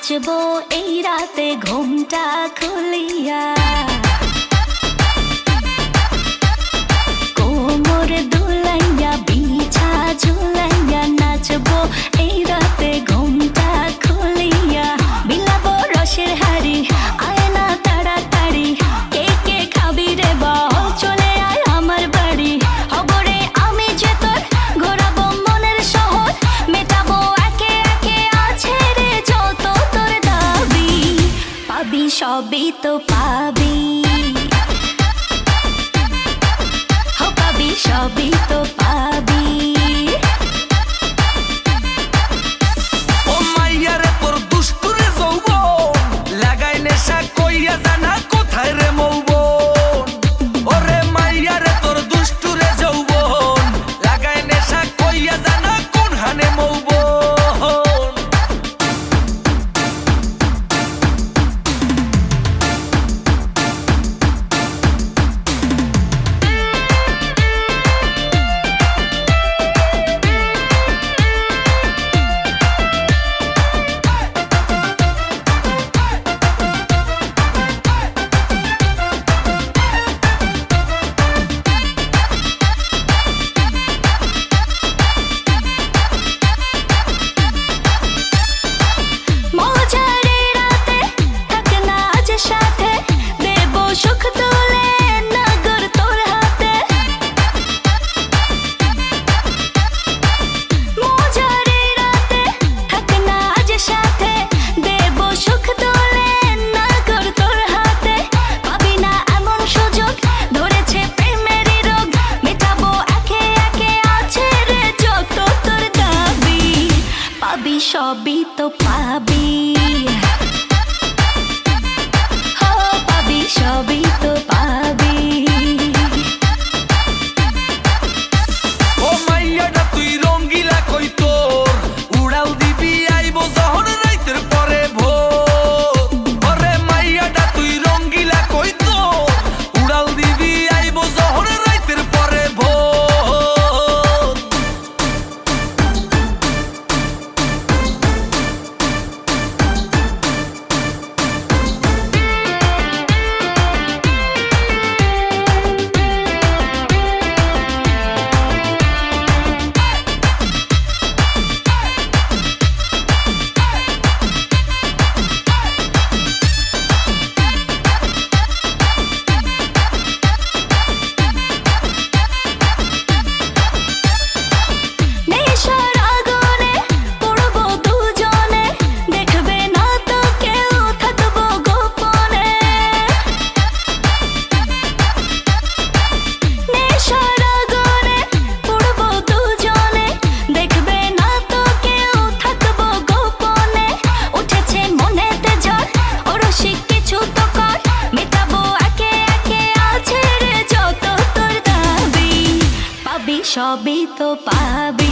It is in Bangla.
নাচবো এই রাতে ঘুমটা খুলিয়া, কোমর দুলাইয়া বিছা ঝুলাইয়া নাচবো এই রাতে ঘুমটা খুলিয়া। বিলাবো রসের হাড়ি আয় না তাড়াতাড়ি, কে কে খাবি রে বল চলে আয় আমার বাড়ি। হবরে আমি যে তোর ঘোরাবো মনের শহর, মেটাবো একে একে আছে রে যত তোর দাবি। পাবি সবই তো পাবি, পাবি সবই তো পাবি। ও মাইয়া রে তোর দুষ্টুরে যৌবন, লাগাই নেশা কইয়া জানা কোথায় রে মৌবন। ওরে মাইয়া রে তোর দুষ্টুরে যৌবন, লাগাই নেশা কইয়া জানা কোন হানে মৌবন। সবই তো পাবি, পাবি সবই তো পাবি। ও মাইয়াটা তুই রঙ্গিলা কই তোর, উড়াল দিবি আইবো যখন রাইতের পরে ভোর। ওরে মাইয়াটা তুই রঙ্গিলা কই তোর, উড়াল দিবি আইবো যখন রাইতের পরে ভোর। সবই তো পাবি।